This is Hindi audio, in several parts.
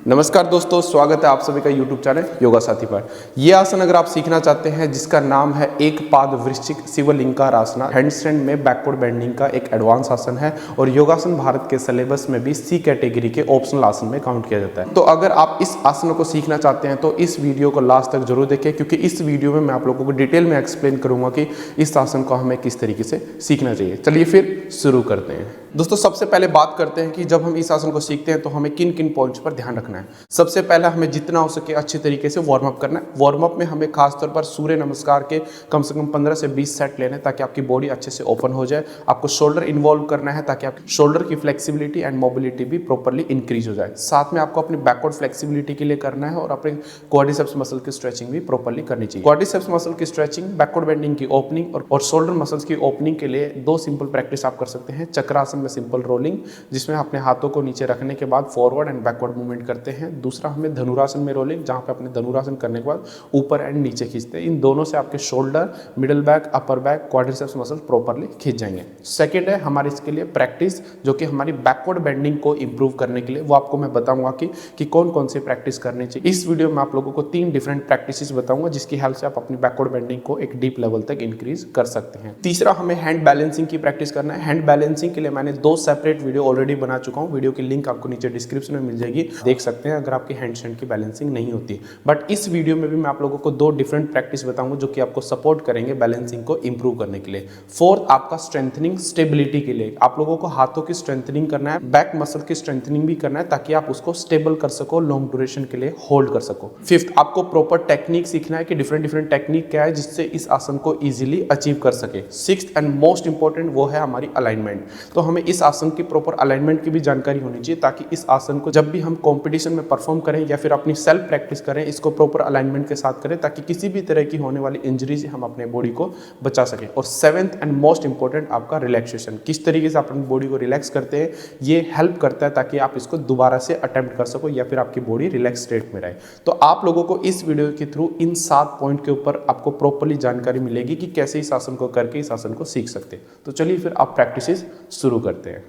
नमस्कार दोस्तों, स्वागत है आप सभी का YouTube चैनल योगा साथी पर। ये आसन अगर आप सीखना चाहते हैं जिसका नाम है एक पाद वृश्चिक शिवलिंगार आसन, हैंडस्टैंड में बैकवर्ड बेंडिंग का एक एडवांस आसन है और योगासन भारत के सिलेबस में भी सी कैटेगरी के ऑप्शनल आसन में काउंट किया जाता है। तो अगर आप इस आसन को सीखना चाहते हैं तो इस वीडियो को लास्ट तक जरूर देखें, क्योंकि इस वीडियो में मैं आप लोगों को डिटेल में एक्सप्लेन करूंगा कि इस आसन को हमें किस तरीके से सीखना चाहिए। चलिए फिर शुरू करते हैं। दोस्तों सबसे पहले बात करते हैं कि जब हम इस आसन को सीखते हैं तो हमें किन किन पॉइंट्स पर ध्यान रखना है। सबसे पहला हमें जितना हो सके अच्छे तरीके से वार्म अप करना है। वार्म अप में हमें खासतौर पर सूर्य नमस्कार के कम से कम 15 से 20 सेट लेने हैं ताकि आपकी बॉडी अच्छे से ओपन हो जाए। आपको शोल्डर इन्वॉल्व करना है ताकि आपकी शोल्डर की फ्लेक्सिबिलिटी एंड मोबिलिटी भी प्रॉपर्ली इंक्रीज हो जाए। साथ में आपको अपनी बैकवर्ड फ्लेक्सिबिलिटी के लिए करना है और अपने क्वाड्रिसेप्स मसल की स्ट्रेचिंग भी प्रॉपर्ली करनी चाहिए। क्वाड्रिसेप्स मसल की स्ट्रेचिंग, बैकवर्ड बेंडिंग की ओपनिंग और शोल्डर मसल्स की ओपनिंग के लिए दो सिंपल प्रैक्टिस आप कर सकते हैं। चक्रासन में सिंपल रोलिंग, जिसमें अपने हाथों को नीचे रखने के बाद फॉरवर्ड एंड बैकवर्ड मूवमेंट करते हैं। दूसरा हमें धनुरासन में रोलिंग, जहां पे अपने धनुरासन करने के बाद ऊपर एंड नीचे खींचते हैं। इन दोनों से आपके shoulder, middle back, upper back, quadriceps muscle properly खींच जाएंगे। सेकंड है हमारे इसके लिए प्रैक्टिस, जो कि हमारी बैकवर्ड बेंडिंग को इंप्रूव करने के लिए, वो आपको मैं बताऊंगा कि कौन कौन सी प्रैक्टिस करनी चाहिए। इस वीडियो में आप लोगों को 3 डिफरेंट प्रैक्टिसेस बताऊंगा जिसकी हेल्प से आप अपनी बैकवर्ड बेंडिंग को एक डीप लेवल तक इंक्रीज कर सकते हैं। तीसरा हमें हैंड बैलेंसिंग की प्रैक्टिस करना है। हैंड बैलेंसिंग के लिए मैंने 2 सेपरेट वीडियो ऑलरेडी बना चुका हूं। वीडियो की लिंक आपको नीचे डिस्क्रिप्शन में मिल जाएगी, देख सकते हैं अगर आपकी हैंडस्टैंड की बैलेंसिंग नहीं होती। बट इस वीडियो में भी मैं आप लोगों को 2 डिफरेंट प्रैक्टिस बताऊंगा जो कि आपको सपोर्ट करेंगे बैलेंसिंग को इंप्रूव करने के लिए। फोर्थ आपका स्ट्रेंथनिंग, स्टेबिलिटी के लिए आप लोगों को हाथों की स्ट्रेंथनिंग करना है, बैक मसल की स्ट्रेंथनिंग भी करना है ताकि आप उसको स्टेबल कर सको, लॉन्ग ड्यूरेशन के लिए होल्ड कर सको। फिफ्थ आपको प्रॉपर टेक्निक सीखना है कि डिफरेंट टेक्निक क्या है जिससे इस आसन को इजीली अचीव कर सके। सिक्स्थ एंड मोस्ट इंपॉर्टेंट वो है हमारी अलाइनमेंट। तो हमें इस आसन की प्रॉपर अलाइनमेंट की भी जानकारी होनी चाहिए ताकि इस आसन को जब भी हम कंपटीशन में परफॉर्म करें या फिर अपनी सेल्फ प्रैक्टिस करें, इसको प्रॉपर अलाइनमेंट के साथ करें ताकि किसी भी तरह की होने वाली इंजरी से हम अपने बॉडी को बचा सकें। और सेवेंथ एंड मोस्ट इंपॉर्टेंट आपका रिलैक्सेशन, किस तरीके से अपनी बॉडी को रिलैक्स करते हैं, ये हेल्प करता है ताकि आप इसको दोबारा से अटेम्प्ट कर सको या फिर आपकी बॉडी रिलैक्स स्टेट में रहे। तो आप लोगों को इस वीडियो के थ्रू इन 7 पॉइंट के ऊपर आपको प्रॉपर्ली जानकारी मिलेगी कि कैसे इस आसन को करके इस आसन को सीख सकते हैं। तो चलिए फिर आप प्रैक्टिस शुरू करते हैं।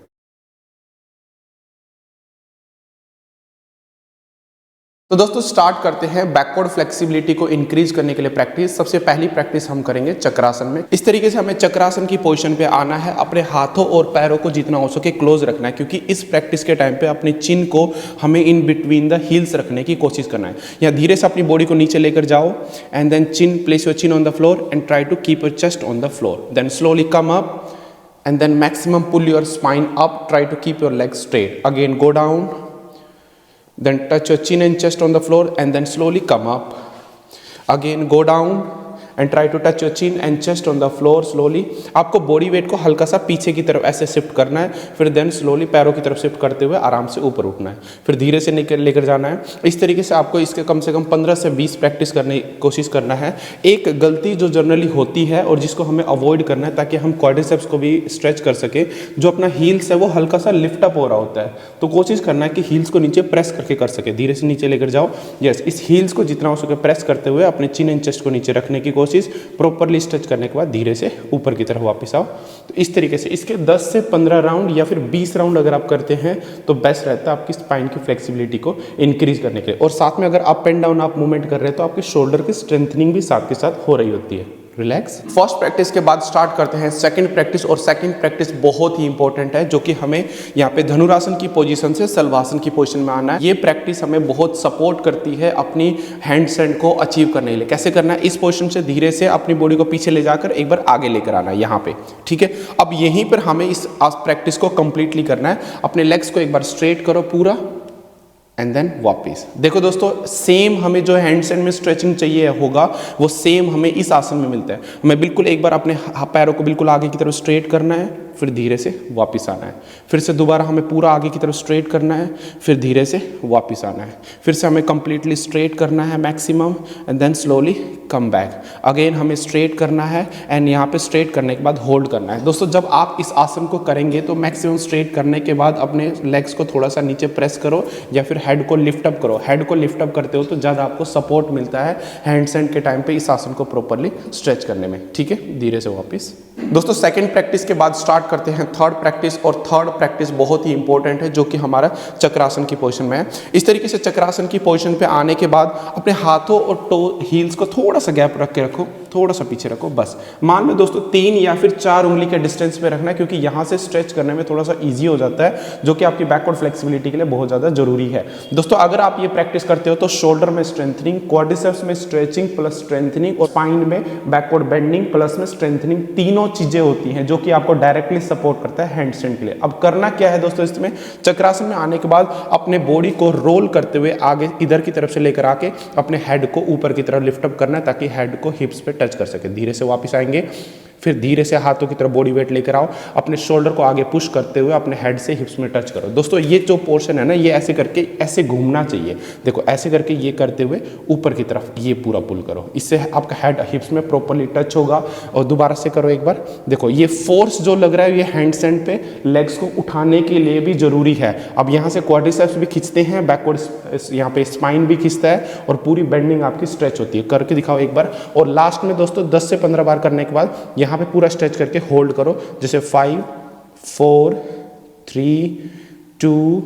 तो दोस्तों स्टार्ट करते हैं बैकवर्ड फ्लेक्सिबिलिटी को इंक्रीज करने के लिए प्रैक्टिस। सबसे पहली प्रैक्टिस हम करेंगे चक्रासन में। इस तरीके से हमें चक्रासन की पोजीशन पे आना है। अपने हाथों और पैरों को जितना हो सके क्लोज रखना है, क्योंकि इस प्रैक्टिस के टाइम पे अपने चिन को हमें इन बिटवीन द हील्स रखने की कोशिश करना है। या धीरे से अपनी बॉडी को नीचे लेकर जाओ and then chin, place your chin on the floor and try to keep your chest on the floor. Then slowly come up and then maximum pull your spine up, try to keep your leg straight. Again go down, then touch your chin and chest on the floor and then slowly come up. Again go down and try to touch your chin and chest on the floor slowly. आपको बॉडी वेट को हल्का सा पीछे की तरफ ऐसे शिफ्ट करना है, फिर देन स्लोली पैरों की तरफ शिफ्ट करते हुए आराम से ऊपर उठना है, फिर धीरे से लेकर जाना है। इस तरीके से आपको इसके कम से कम 15 से 20 प्रैक्टिस करने की कोशिश करना है। एक गलती जो जनरली होती है और जिसको हमें अवॉइड करना है ताकि हम क्वाड्रिसेप्स को भी स्ट्रेच कर सके, जो अपना हील्स है वो हल्का सा लिफ्ट अप हो रहा होता है, तो कोशिश करना है कि हील्स को नीचे प्रेस करके कर सके। धीरे से नीचे लेकर जाओ। यस, इस हील्स को जितना हो सके प्रेस करते हुए अपने चिन एंड चेस्ट को नीचे रखने की कोशिश। प्रॉपरली स्ट्रेच करने के बाद धीरे से ऊपर की तरफ वापस आओ। तो इस तरीके से इसके 10 से 15 राउंड या फिर 20 राउंड अगर आप करते हैं तो बेस्ट रहता है आपकी स्पाइन की फ्लेक्सिबिलिटी को इंक्रीज करने के लिए। और साथ में अगर अप एंड डाउन आप मूवमेंट कर रहे हैं तो आपके शोल्डर की स्ट्रेंथनिंग भी साथ के साथ हो रही होती है। रिलैक्स। फर्स्ट प्रैक्टिस के बाद स्टार्ट करते हैं सेकंड प्रैक्टिस, और सेकंड प्रैक्टिस बहुत ही इंपॉर्टेंट है, जो कि हमें यहाँ पे धनुरासन की पोजीशन से सलवासन की पोजीशन में आना है। ये प्रैक्टिस हमें बहुत सपोर्ट करती है अपनी हैंडस्टैंड को अचीव करने के लिए। कैसे करना है, इस पोजीशन से धीरे से अपनी बॉडी को पीछे ले जाकर एक बार आगे लेकर आना है यहाँ पे, ठीक है। अब यहीं पर हमें इस प्रैक्टिस को कंप्लीटली करना है। अपने लेग्स को एक बार स्ट्रेट करो पूरा एंड देन वापस। देखो दोस्तों, सेम हमें जो हैंडस्टैंड में स्ट्रेचिंग चाहिए होगा वो सेम हमें इस आसन में मिलता है। हमें बिल्कुल एक बार अपने पैरों को बिल्कुल आगे की तरफ स्ट्रेट करना है, फिर धीरे से वापस आना है, फिर से दोबारा हमें पूरा आगे की तरफ स्ट्रेट करना है, फिर धीरे से वापस आना है, फिर से हमें कंप्लीटली स्ट्रेट करना है maximum and then slowly come back. Again हमें स्ट्रेट करना है एंड यहाँ पे स्ट्रेट करने के बाद होल्ड करना है। दोस्तों जब आप इस आसन को करेंगे तो मैक्सिमम स्ट्रेट करने के बाद अपने लेग्स को थोड़ा सा नीचे प्रेस करो या फिर हेड को लिफ्ट अप करो। हेड को लिफ्ट अप करते हो तो ज़्यादा आपको सपोर्ट मिलता है हैंडस्टैंड के टाइम पे इस आसन को प्रॉपरली स्ट्रेच करने में, ठीक है। धीरे से वापस दोस्तों सेकंड प्रैक्टिस के बाद स्टार्ट करते हैं थर्ड प्रैक्टिस, और थर्ड प्रैक्टिस बहुत ही इंपॉर्टेंट है जो कि हमारा चक्रासन की पोजीशन में है। इस तरीके से चक्रासन की पोजीशन पे आने के बाद अपने हाथों और टो हील्स को थोड़ा सा गैप रख के रखो, थोड़ा सा पीछे रखो बस। मान लो दोस्तों 3 या फिर 4 उंगली के डिस्टेंस पे रखना है, क्योंकि यहाँ से स्ट्रेच करने में थोड़ा सा ईजी हो जाता है, जो कि आपकी बैकवर्ड फ्लेक्सिबिलिटी के लिए बहुत ज़्यादा जरूरी है। दोस्तों अगर आप ये प्रैक्टिस करते हो तो शोल्डर में स्ट्रेंथनिंग, क्वाड्रिसेप्स में स्ट्रेचिंग प्लस स्ट्रेंथनिंग, और स्पाइन में बैकवर्ड बेंडिंग प्लस में स्ट्रेंथनिंग, तीनों चीजें होती हैं जो कि आपको डायरेक्टली सपोर्ट करता है हैंडस्टैंड के लिए। अब करना क्या है दोस्तों, इसमें चक्रासन में आने के बाद अपने बॉडी को रोल करते हुए आगे इधर की तरफ से लेकर आके अपने हेड को ऊपर की तरफ लिफ्ट अप करना है, ताकि हेड को हिप्स पे टच कर सके। धीरे से वापस आएंगे, फिर धीरे से हाथों की तरफ बॉडी वेट लेकर आओ, अपने शोल्डर को आगे पुश करते हुए अपने हेड से हिप्स में टच करो। दोस्तों ये जो पोर्शन है ना, ये ऐसे करके ऐसे घूमना चाहिए। देखो ऐसे करके ये करते हुए ऊपर की तरफ ये पूरा पुल करो, इससे आपका हेड हिप्स में प्रॉपर्ली टच होगा। और दोबारा से करो एक बार। देखो ये फोर्स जो लग रहा है ये हैंडस्टैंड पे लेग्स को उठाने के लिए भी जरूरी है। अब यहाँ से क्वाड्रिसेप्स भी खींचते हैं, बैकवर्ड यहाँ पे स्पाइन भी खींचता है, और पूरी बेंडिंग आपकी स्ट्रेच होती है। करके दिखाओ एक बार। और लास्ट में दोस्तों 10 से 15 बार करने के बाद यहाँ पे पूरा स्ट्रेच करके होल्ड करो, जैसे 5 4 3 2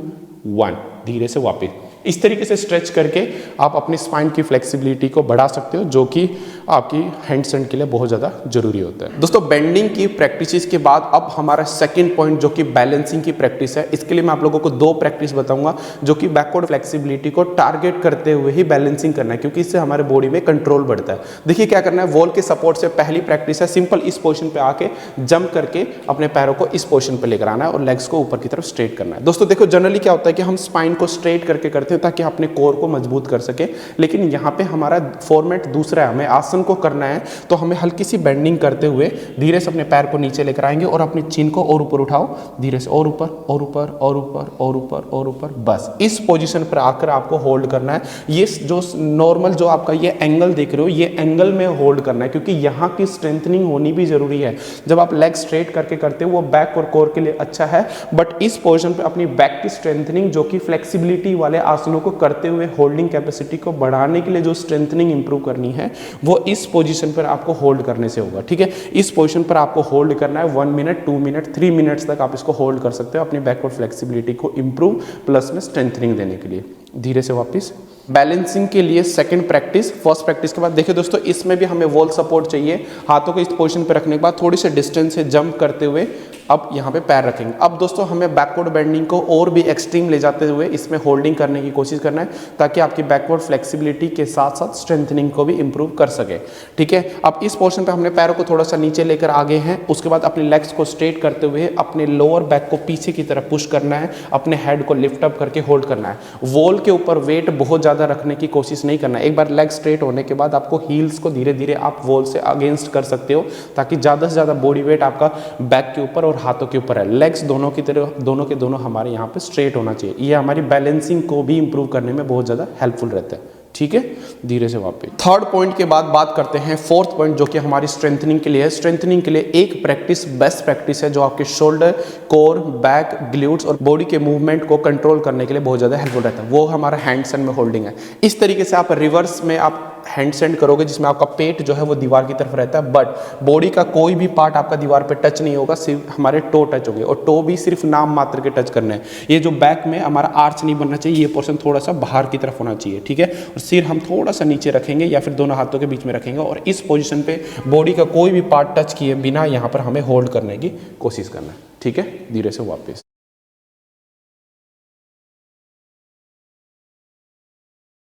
1। धीरे से वापस इस तरीके से स्ट्रेच करके आप अपनी स्पाइन की फ्लेक्सिबिलिटी को बढ़ा सकते हो, जो कि आपकी हैंडस्टैंड के लिए बहुत ज़्यादा जरूरी होता है। दोस्तों बेंडिंग की प्रैक्टिस के बाद अब हमारा सेकंड पॉइंट जो कि बैलेंसिंग की प्रैक्टिस है। इसके लिए मैं आप लोगों को 2 प्रैक्टिस बताऊंगा जो कि बैकवर्ड फ्लेक्सिबिलिटी को टारगेट करते हुए ही बैलेंसिंग करना है, क्योंकि इससे हमारे बॉडी में कंट्रोल बढ़ता है। देखिए क्या करना है, वॉल के सपोर्ट से पहली प्रैक्टिस है सिंपल इस पोजिशन पे आके जंप करके अपने पैरों को इस पोजिशन पे लेकर आना है और लेग्स को ऊपर की तरफ स्ट्रेट करना है। दोस्तों देखो जनरली क्या होता है कि हम स्पाइन को स्ट्रेट करके करते हैं ताकि अपने कोर को मजबूत कर सके, लेकिन यहाँ पे हमारा फॉर्मेट दूसरा है। हमें आसन को करना है तो हमें हल्की सी बेंडिंग करते हुए धीरे से अपने पैर को नीचे लेकर आएंगे और अपनी चिन को और ऊपर उठाओ, धीरे से और ऊपर और ऊपर और ऊपर और ऊपर और ऊपर। बस इस पोजीशन पर आकर आपको होल्ड करना है। ये जो नॉर्मल जो आपका ये एंगल देख रहे हो, ये एंगल में होल्ड करना है, क्योंकि यहाँ की स्ट्रेंथनिंग होनी भी जरूरी है। जब आप लेग स्ट्रेट करके करते हो वो बैक और कोर के लिए अच्छा है, बट इस पोजीशन पे अपनी बैक की स्ट्रेंथनिंग जो कि फ्लेक्सिबिलिटी वाले आसनों को करते हुए होल्डिंग कैपेसिटी को बढ़ाने के लिए जो स्ट्रेंथनिंग इंप्रूव करनी है वो इस पोजीशन पर आपको होल्ड करने से होगा। ठीक है, इस पोजीशन पर आपको होल्ड करना है 1 मिनट 2 मिनट 3 मिनट्स तक आप इसको होल्ड कर सकते हो अपनी बैकवर्ड फ्लेक्सिबिलिटी को इंप्रूव प्लस में स्ट्रेंथनिंग देने के लिए। धीरे से वापस बैलेंसिंग के लिए सेकंड प्रैक्टिस, फर्स्ट प्रैक्टिस के बाद देखिए दोस्तों इसमें भी हमें वॉल सपोर्ट चाहिए। हाथों को इस पोजीशन पर रखने के बाद थोड़ी से डिस्टेंस से जंप करते हुए अब यहाँ पे पैर रखेंगे। अब दोस्तों हमें बैकवर्ड बेंडिंग को और भी एक्सट्रीम ले जाते हुए इसमें होल्डिंग करने की कोशिश करना है, ताकि आपकी बैकवर्ड फ्लेक्सिबिलिटी के साथ साथ स्ट्रेंथनिंग को भी इंप्रूव कर सके। ठीक है, अब इस पोर्शन पे हमने पैरों को थोड़ा सा नीचे लेकर आगे हैं, उसके बाद अपने लेग्स को स्ट्रेट करते हुए अपने लोअर बैक को पीछे की तरफ पुश करना है, अपने हेड को लिफ्ट अप करके होल्ड करना है। वॉल के ऊपर वेट बहुत ज़्यादा रखने की कोशिश नहीं करना है। एक बार लेग स्ट्रेट होने के बाद आपको हील्स को धीरे धीरे आप वॉल से अगेंस्ट कर सकते हो, ताकि ज़्यादा से ज़्यादा बॉडी वेट आपका बैक के ऊपर और हाथों के ऊपर है। लेग्स दोनों की तरह दोनों के दोनों हमारे यहाँ पे स्ट्रेट होना चाहिए। ये हमारी बैलेंसिंग को भी इंप्रूव करने में बहुत ज़्यादा हेल्पफुल रहता है। ठीक है, धीरे से वापस थर्ड पॉइंट के बाद बात करते हैं फोर्थ पॉइंट जो कि हमारी स्ट्रेंथनिंग के लिए है। स्ट्रेंथनिंग के लिए एक प्रैक्टिस बेस्ट प्रैक्टिस है जो आपके शोल्डर, कोर, बैक, ग्लूट्स और बॉडी के मूवमेंट को कंट्रोल करने के लिए बहुत ज़्यादा हेल्पफुल रहता है। वो हमारा हैंडस्टैंड में होल्डिंग है। इस तरीके से आप रिवर्स में आप हैंडस्टैंड करोगे, जिसमें आपका पेट जो है वो दीवार की तरफ रहता है, बट बॉडी का कोई भी पार्ट आपका दीवार पे टच नहीं होगा, सिर्फ हमारे टो टच होंगे, और टो भी सिर्फ नाम मात्र के टच करने हैं। ये जो बैक में हमारा आर्च नहीं बनना चाहिए, ये पोर्शन थोड़ा सा बाहर की तरफ होना चाहिए। ठीक है, और सिर हम थोड़ा सा नीचे रखेंगे या फिर दोनों हाथों के बीच में रखेंगे, और इस पोजीशन पे बॉडी का कोई भी पार्ट टच किए बिना यहाँ पर हमें होल्ड करने की कोशिश करना है। ठीक है, धीरे से वापस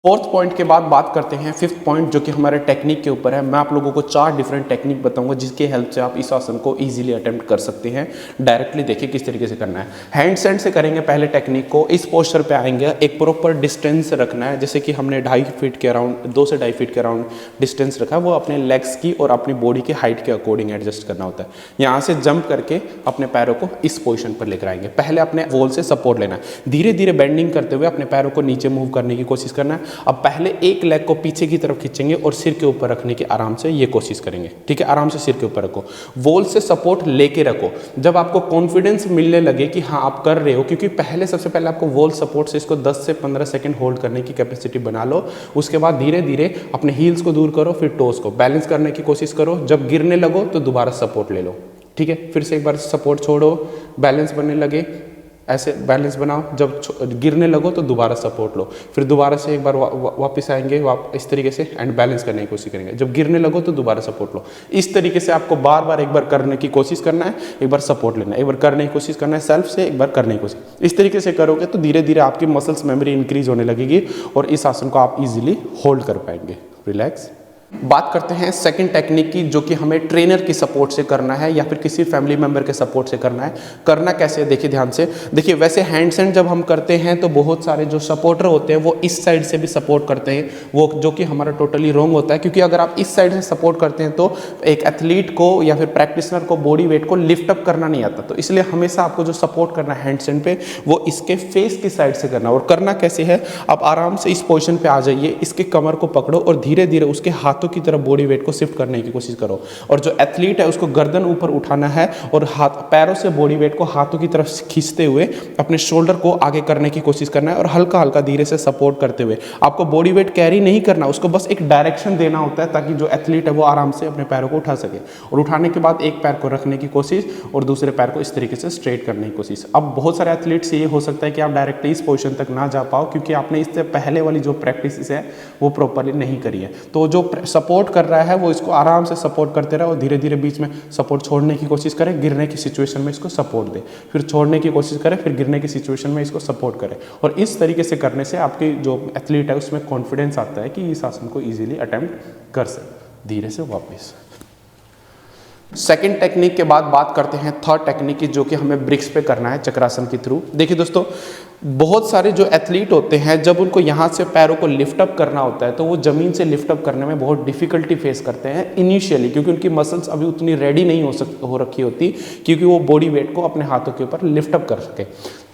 फोर्थ पॉइंट के बाद बात करते हैं फिफ्थ पॉइंट जो कि हमारे टेक्निक के ऊपर है। मैं आप लोगों को 4 डिफरेंट टेक्निक बताऊंगा जिसके हेल्प से आप इस आसन को इजीली अटेम्प्ट कर सकते हैं। डायरेक्टली देखिए किस तरीके से करना है। हैंडस्टैंड से करेंगे पहले टेक्निक को। इस पोस्चर पे आएंगे, एक प्रॉपर डिस्टेंस रखना है, जैसे कि हमने 2.5 फीट के अराउंड 2 से 2.5 फीट के अराउंड डिस्टेंस रखा है, वो अपने लेग्स की और अपनी बॉडी की हाइट के अकॉर्डिंग एडजस्ट करना होता है। यहाँ से जंप करके अपने पैरों को इस पोजिशन पर लेकर आएंगे। पहले अपने वॉल से सपोर्ट लेना है, धीरे धीरे बेंडिंग करते हुए अपने पैरों को नीचे मूव करने की कोशिश करना है। अब पहले एक लेग को पीछे की तरफ खींचेंगे और सिर के ऊपर रखने की आराम से ये कोशिश करेंगे। ठीक है, आराम से सिर के ऊपर रखो, वॉल से सपोर्ट लेके रखो। जब आपको कॉन्फिडेंस मिलने लगे कि हाँ आप कर रहे हो, क्योंकि सबसे पहले आपको वॉल सपोर्ट से इसको 10 से 15 सेकंड होल्ड करने की कैपेसिटी बना लो। उसके बाद धीरे धीरे अपने हील्स को दूर करो, फिर टोस को बैलेंस करने की कोशिश करो। जब गिरने लगो तो दोबारा सपोर्ट ले लो। ठीक है। फिर से एक बार सपोर्ट छोड़ो, बैलेंस बनने लगे, ऐसे बैलेंस बनाओ, जब गिरने लगो तो दोबारा सपोर्ट लो, फिर दोबारा से एक बार वापस आएंगे इस तरीके से एंड बैलेंस करने की कोशिश करेंगे, जब गिरने लगो तो दोबारा सपोर्ट लो। इस तरीके से आपको बार बार एक बार करने की कोशिश करना है, एक बार सपोर्ट लेना है, एक बार करने की कोशिश करना है सेल्फ से, एक बार करने की कोशिश। इस तरीके से करोगे तो धीरे धीरे आपकी मसल्स मेमोरी इंक्रीज होने लगेगी और इस आसन को आप इजीली होल्ड कर पाएंगे। रिलैक्स। बात करते हैं सेकंड टेक्निक की, जो कि हमें ट्रेनर की सपोर्ट से करना है या फिर किसी फैमिली मेंबर के सपोर्ट से करना है। करना कैसे है देखिए ध्यान से। देखिए वैसे हैंडस्टैंड जब हम करते हैं तो बहुत सारे जो सपोर्टर होते हैं वो इस साइड से भी सपोर्ट करते हैं, वो जो कि हमारा टोटली रॉन्ग होता है, क्योंकि अगर आप इस साइड से सपोर्ट करते हैं तो एक एथलीट को या फिर प्रैक्टिशनर को बॉडी वेट को लिफ्ट अप करना नहीं आता। तो इसलिए हमेशा आपको जो सपोर्ट करना है हैंडस्टैंड पे वो इसके फेस की साइड से करना। और करना कैसे है, आप आराम से इस पोजिशन पे आ जाइए, इसके कमर को पकड़ो और धीरे धीरे उसके हाथों की तरफ बॉडी वेट को शिफ्ट करने की कोशिश करो। और जो एथलीट है उसको गर्दन ऊपर उठाना है और हाथ पैरों से बॉडी वेट को हाथों की तरफ खींचते हुए अपने शोल्डर को आगे करने की कोशिश करना है और हल्का हल्का धीरे से सपोर्ट करते हुए। आपको बॉडी वेट कैरी नहीं करना, उसको बस एक डायरेक्शन देना होता है ताकि जो एथलीट है वो आराम से अपने पैरों को उठा सके। और उठाने के बाद एक पैर को रखने की कोशिश और दूसरे पैर को इस तरीके से स्ट्रेट करने की कोशिश। अब बहुत सारे एथलीट्स ये हो सकता है कि आप डायरेक्टली इस पोजीशन तक ना जा पाओ क्योंकि आपने इससे पहले वाली जो प्रैक्टिस है वो प्रॉपरली नहीं करी है। तो जो सपोर्ट कर रहा है वो इसको आराम से सपोर्ट करते रहे और धीरे धीरे बीच में सपोर्ट छोड़ने की कोशिश करें, गिरने की सिचुएशन में इसको सपोर्ट दे, फिर छोड़ने की कोशिश करें, फिर गिरने की सिचुएशन में इसको सपोर्ट करें। और इस तरीके से करने से आपकी जो एथलीट है उसमें कॉन्फिडेंस आता है कि इस आसन को इजीली अटेम्प्ट कर सके। धीरे से वापस। सेकेंड टेक्निक के बाद बात करते हैं थर्ड टेक्निक की, जो कि हमें ब्रिक्स पे करना है चक्रासन के थ्रू। देखिए दोस्तों, बहुत सारे जो एथलीट होते हैं जब उनको यहाँ से पैरों को लिफ्ट अप करना होता है तो वो ज़मीन से लिफ्ट अप करने में बहुत डिफिकल्टी फेस करते हैं इनिशियली, क्योंकि उनकी मसल्स अभी उतनी रेडी नहीं हो रखी होती क्योंकि वो बॉडी वेट को अपने हाथों के ऊपर लिफ्ट अप कर सके।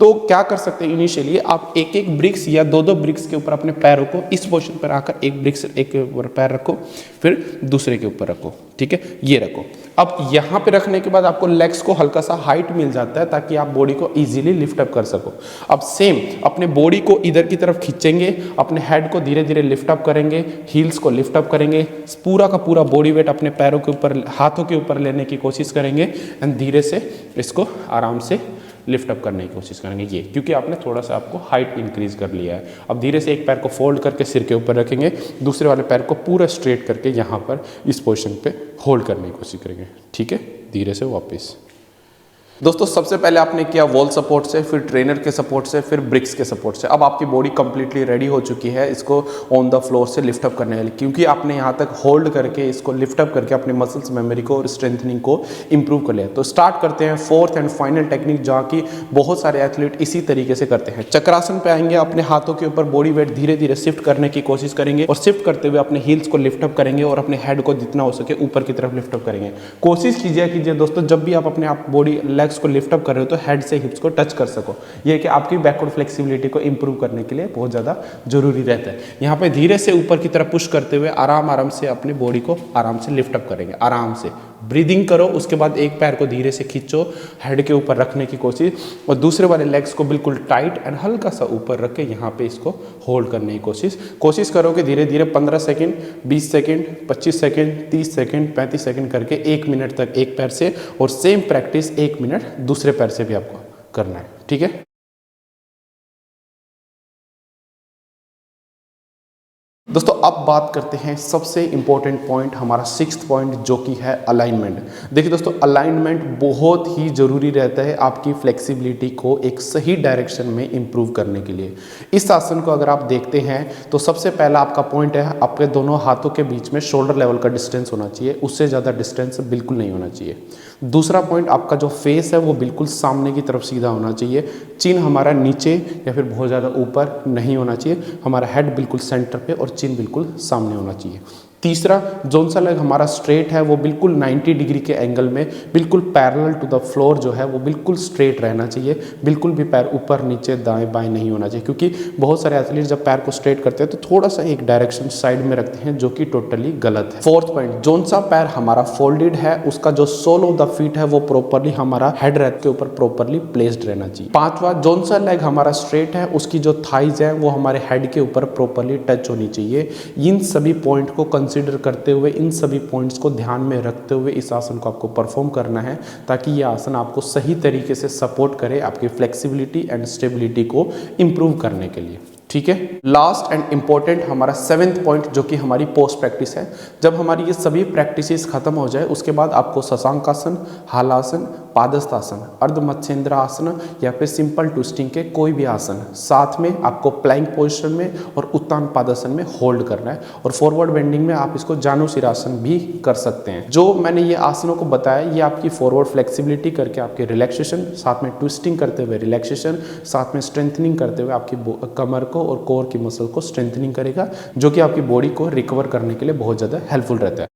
तो क्या कर सकते हैं, इनिशियली आप एक एक ब्रिक्स या दो दो ब्रिक्स के ऊपर अपने पैरों को इस पोजीशन पर आकर एक ब्रिक्स एक पैर रखो, फिर दूसरे के ऊपर रखो, ठीक है, ये रखो। अब यहाँ पे रखने के बाद आपको लेग्स को हल्का सा हाइट मिल जाता है ताकि आप बॉडी को इजीली लिफ्ट अप कर सको। अब सेम अपने बॉडी को इधर की तरफ खींचेंगे, अपने हेड को धीरे धीरे लिफ्ट अप करेंगे, हील्स को लिफ्ट अप करेंगे, पूरा का पूरा बॉडी वेट अपने पैरों के ऊपर हाथों के ऊपर लेने की कोशिश करेंगे एंड धीरे से इसको आराम से लिफ्ट अप करने की कोशिश करेंगे, ये क्योंकि आपने थोड़ा सा आपको हाइट इंक्रीज कर लिया है। अब धीरे से एक पैर को फोल्ड करके सिर के ऊपर रखेंगे, दूसरे वाले पैर को पूरा स्ट्रेट करके यहाँ पर इस पोजीशन पे होल्ड करने की कोशिश करेंगे, ठीक है। धीरे से वापस। दोस्तों सबसे पहले आपने किया वॉल सपोर्ट से, फिर ट्रेनर के सपोर्ट से, फिर ब्रिक्स के सपोर्ट से। अब आपकी बॉडी कंप्लीटली रेडी हो चुकी है इसको ऑन द फ्लोर से लिफ्ट अप करने के लिए, क्योंकि आपने यहाँ तक होल्ड करके इसको लिफ्ट अप करके अपने मसल्स मेमोरी को और स्ट्रेंथनिंग को इंप्रूव कर लिया। तो स्टार्ट करते हैं फोर्थ एंड फाइनल टेक्निक, जहाँ की बहुत सारे एथलीट इसी तरीके से करते हैं। चक्रासन पे आएंगे, अपने हाथों के ऊपर बॉडी वेट धीरे धीरे शिफ्ट करने की कोशिश करेंगे और शिफ्ट करते हुए अपने हील्स को लिफ्ट अप करेंगे और अपने हेड को जितना हो सके ऊपर की तरफ लिफ्ट अप करेंगे। कोशिश कीजिए दोस्तों, जब भी आप अपने आप बॉडी लेग्स को लिफ्ट अप कर रहे हो तो हेड से हिप्स को टच कर सको। ये कि आपकी बैकवर्ड फ्लेक्सिबिलिटी को इंप्रूव करने के लिए बहुत ज़्यादा जरूरी रहता है। यहाँ पे धीरे से ऊपर की तरफ पुश करते हुए आराम से अपनी बॉडी को आराम से लिफ्ट अप करेंगे। आराम से ब्रीदिंग करो, उसके बाद एक पैर को धीरे से खींचो, हेड के ऊपर रखने की कोशिश और दूसरे वाले लेग्स को बिल्कुल टाइट एंड हल्का सा ऊपर रख के यहाँ पे इसको होल्ड करने की कोशिश करोगे। धीरे धीरे 15 second, 20 second, 25 second, 30 second, 35 second करके 1 मिनट तक एक पैर से, और सेम प्रैक्टिस 1 मिनट दूसरे पैर से भी आपको करना है, ठीक है। दोस्तों अब बात करते हैं सबसे इंपॉर्टेंट पॉइंट, हमारा 6th पॉइंट, जो कि है अलाइनमेंट। देखिए दोस्तों, अलाइनमेंट बहुत ही ज़रूरी रहता है आपकी फ्लेक्सिबिलिटी को एक सही डायरेक्शन में इंप्रूव करने के लिए। इस आसन को अगर आप देखते हैं तो सबसे पहला आपका पॉइंट है, आपके दोनों हाथों के बीच में शोल्डर लेवल का डिस्टेंस होना चाहिए, उससे ज़्यादा डिस्टेंस बिल्कुल नहीं होना चाहिए। दूसरा पॉइंट, आपका जो फेस है वो बिल्कुल सामने की तरफ सीधा होना चाहिए, चिन हमारा नीचे या फिर बहुत ज़्यादा ऊपर नहीं होना चाहिए, हमारा हेड बिल्कुल सेंटर पे और चिन बिल्कुल सामने होना चाहिए। तीसरा, जोन सा लेग हमारा स्ट्रेट है वो बिल्कुल 90 डिग्री के एंगल में बिल्कुल पैरेलल टू द फ्लोर जो है वो बिल्कुल स्ट्रेट रहना चाहिए, बिल्कुल भी पैर ऊपर नीचे दाएं बाएं नहीं होना चाहिए, क्योंकि बहुत सारे एथलीट जब पैर को स्ट्रेट करते हैं तो थोड़ा सा एक डायरेक्शन साइड में रखते हैं, जो कि टोटली गलत है। फोर्थ पॉइंट, जोन सा पैर हमारा फोल्डेड है उसका जो सोल ऑफ द फीट है वो प्रॉपरली हमारा हेड रेस्ट के ऊपर प्रॉपरली प्लेस्ड रहना चाहिए। पांचवा, जोन सा लेग हमारा स्ट्रेट है उसकी जो थाइज है वो हमारे हेड के ऊपर प्रॉपरली टच होनी चाहिए। इन सभी पॉइंट को कंसीडर करते हुए, इन सभी पॉइंट्स को ध्यान में रखते हुए इस आसन को आपको परफॉर्म करना है, ताकि ये आसन आपको सही तरीके से सपोर्ट करे आपकी फ्लेक्सिबिलिटी एंड स्टेबिलिटी को इम्प्रूव करने के लिए। ठीक है। लास्ट एंड इंपॉर्टेंट हमारा 7th पॉइंट, जो कि हमारी पोस्ट प्रैक्टिस है। जब हमारी ये सभी प्रैक्टिसेस खत्म हो जाए, उसके बाद आपको शशांकासन, हालासन, पादस्तासन, अर्धमत्स्येंद्र आसन या फिर सिंपल ट्विस्टिंग के कोई भी आसन, साथ में आपको प्लैंक पोजीशन में और उत्तान पादासन में होल्ड करना है। और फॉरवर्ड बेंडिंग में आप इसको जानुशिरासन भी कर सकते हैं। जो मैंने ये आसनों को बताया, ये आपकी फॉरवर्ड फ्लेक्सिबिलिटी करके आपके रिलैक्सेशन, साथ में ट्विस्टिंग करते हुए रिलैक्सेशन, साथ में स्ट्रेंथनिंग करते हुए आपकी कमर को और कोर की मसल को स्ट्रेंथनिंग करेगा, जो कि आपकी बॉडी को रिकवर करने के लिए बहुत ज़्यादा हेल्पफुल रहता है।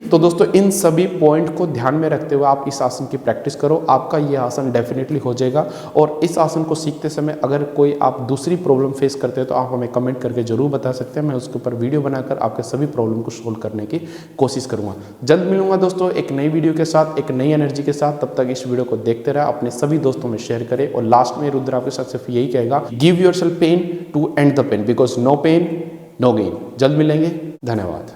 तो दोस्तों, इन सभी पॉइंट को ध्यान में रखते हुए आप इस आसन की प्रैक्टिस करो, आपका ये आसन डेफिनेटली हो जाएगा। और इस आसन को सीखते समय अगर कोई आप दूसरी प्रॉब्लम फेस करते हैं तो आप हमें कमेंट करके जरूर बता सकते हैं। मैं उसके ऊपर वीडियो बनाकर आपके सभी प्रॉब्लम को सोल्व करने की कोशिश करूँगा। जल्द मिलूंगा दोस्तों एक नई वीडियो के साथ, एक नई एनर्जी के साथ। तब तक इस वीडियो को देखते रहे, अपने सभी दोस्तों में शेयर करें। और लास्ट में रुद्र आपके साथ सिर्फ यही कहेगा, give yourself pain to end the pain, because no pain no gain. जल्द मिलेंगे, धन्यवाद।